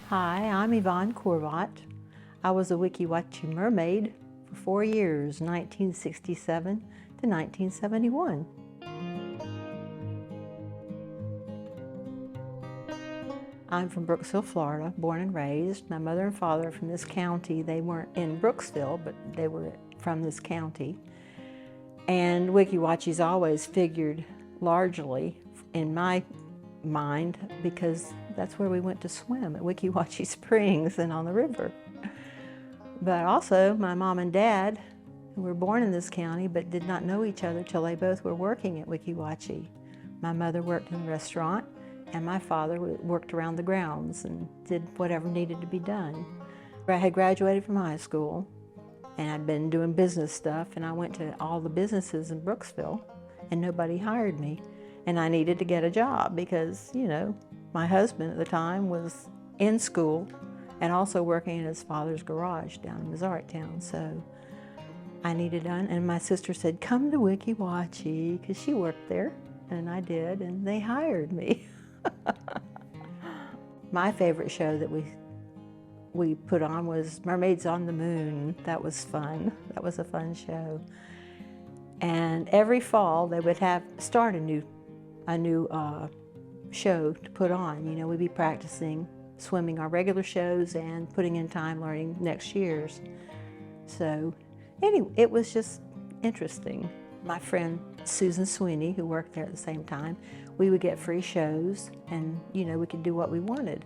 Hi, I'm Yvonne Chorvat. I was a Weeki Wachee mermaid for 4 years, 1967 to 1971. I'm from Brooksville, Florida, born and raised. My mother and father are from this county. They weren't in Brooksville, but they were from this county. And Weeki Wachee's always figured largely in my mind because that's where we went to swim, at Weeki Wachee Springs and on the river. But also my mom and dad, who were born in this county but did not know each other till they both were working at Weeki Wachee. My mother worked in the restaurant and my father worked around the grounds and did whatever needed to be done. I had graduated from high school and I'd been doing business stuff, and I went to all the businesses in Brooksville and nobody hired me. And I needed to get a job because, you know, my husband at the time was in school and also working in his father's garage down in Missouritown. So I needed done, and my sister said, come to Weeki Wachee, because she worked there, and I did, and they hired me. My favorite show that we put on was Mermaids on the Moon. That was fun. That was a fun show. And every fall they would start a new show to put on. You know, we'd be practicing swimming our regular shows and putting in time learning next year's. So anyway, it was just interesting. My friend Susan Sweeney, who worked there at the same time, we would get free shows, and you know, we could do what we wanted.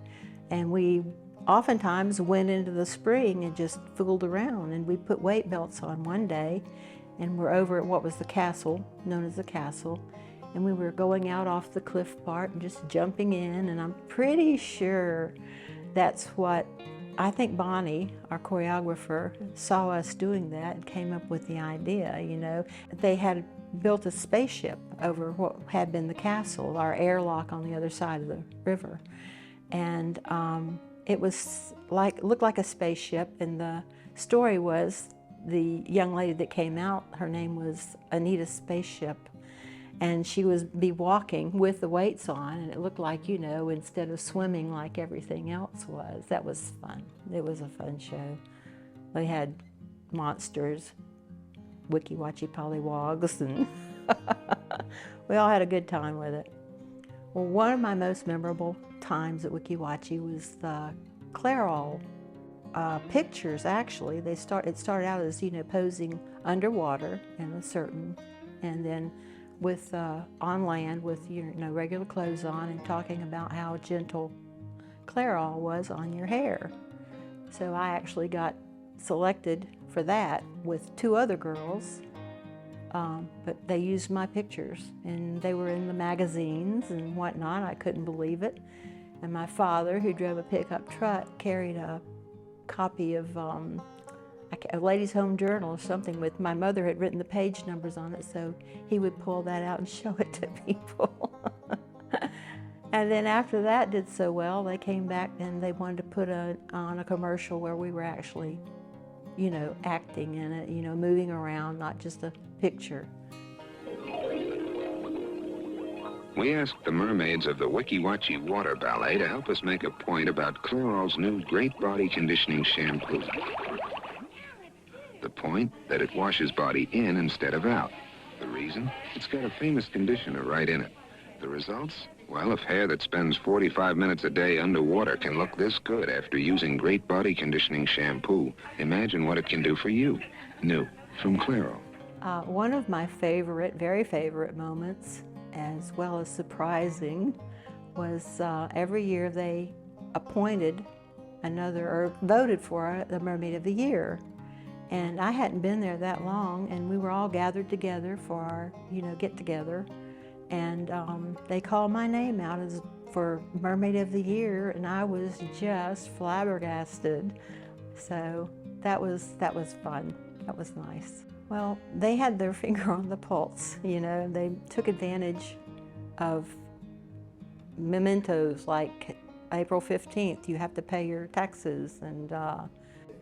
And we oftentimes went into the spring and just fooled around, and we put weight belts on one day, and we're over at what was the castle, known as the castle, and we were going out off the cliff part and just jumping in, and I'm pretty sure that's what, I think Bonnie, our choreographer, saw us doing that and came up with the idea, you know. They had built a spaceship over what had been the castle, our airlock on the other side of the river. And it was looked like a spaceship, and the story was the young lady that came out, her name was Anita Spaceship, and she would be walking with the weights on, and it looked like, you know, instead of swimming like everything else was. That was fun. It was a fun show. They had monsters, Weeki Wachee pollywogs, and we all had a good time with it. Well, one of my most memorable times at Weeki Wachee was the Clairol pictures. Actually, it started out as, you know, posing underwater in a certain, and then with on land with, you know, regular clothes on, and talking about how gentle Clairol was on your hair. So I actually got selected for that with 2 other girls, but they used my pictures, and they were in the magazines and whatnot. I couldn't believe it. And my father, who drove a pickup truck, carried a copy of a Ladies' Home Journal or something with, my mother had written the page numbers on it, so he would pull that out and show it to people. And then after that did so well, they came back and they wanted to put on a commercial where we were actually, you know, acting in it, you know, moving around, not just a picture. We asked the mermaids of the Weeki Wachee Water Ballet to help us make a point about Clairol's new Great Body Conditioning Shampoo. The point, that it washes body in instead of out. The reason? It's got a famous conditioner right in it. The results? Well, if hair that spends 45 minutes a day underwater can look this good after using Great Body Conditioning Shampoo, imagine what it can do for you. New from Clairol. One of my favorite, very favorite moments, as well as surprising, was every year they appointed another, or voted for the Mermaid of the Year. And I hadn't been there that long, and we were all gathered together for our, you know, get-together. And they called my name out for Mermaid of the Year, and I was just flabbergasted. So that was fun. That was nice. Well, they had their finger on the pulse, you know. They took advantage of mementos like April 15th, you have to pay your taxes, and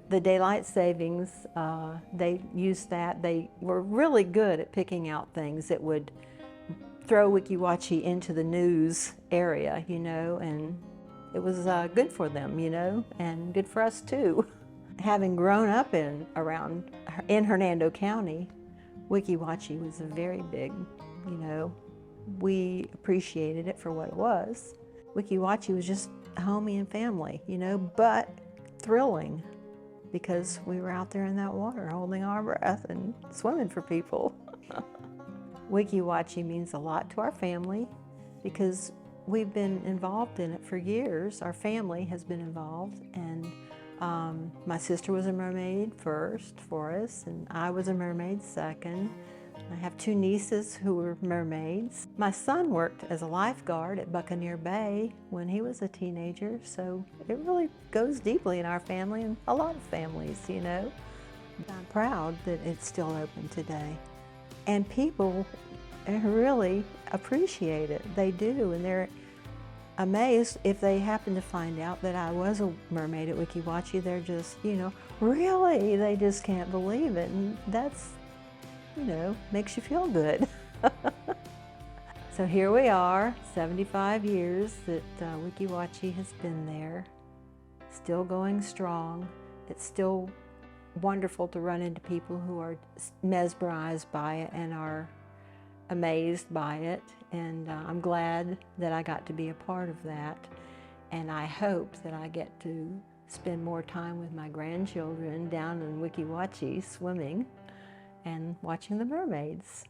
the daylight savings, they used that. They were really good at picking out things that would throw Weeki Wachee into the news area, you know, and it was good for them, you know, and good for us too. Having grown up in Hernando County, Weeki Wachee was a very big, you know, we appreciated it for what it was. Weeki Wachee was just homey and family, you know, but thrilling because we were out there in that water holding our breath and swimming for people. Weeki Wachee means a lot to our family because we've been involved in it for years. Our family has been involved, and my sister was a mermaid first for us, and I was a mermaid second. I have two nieces who were mermaids. My son worked as a lifeguard at Buccaneer Bay when he was a teenager, so it really goes deeply in our family and a lot of families, you know. I'm proud that it's still open today. And people really appreciate it. They do, and they're amazed if they happen to find out that I was a mermaid at Weeki Wachee. They're just, you know, really? They just can't believe it. And that's, you know, makes you feel good. So here we are, 75 years that Weeki Wachee has been there, still going strong. It's still wonderful to run into people who are mesmerized by it and are amazed by it, and I'm glad that I got to be a part of that, and I hope that I get to spend more time with my grandchildren down in Weeki Wachee swimming and watching the mermaids.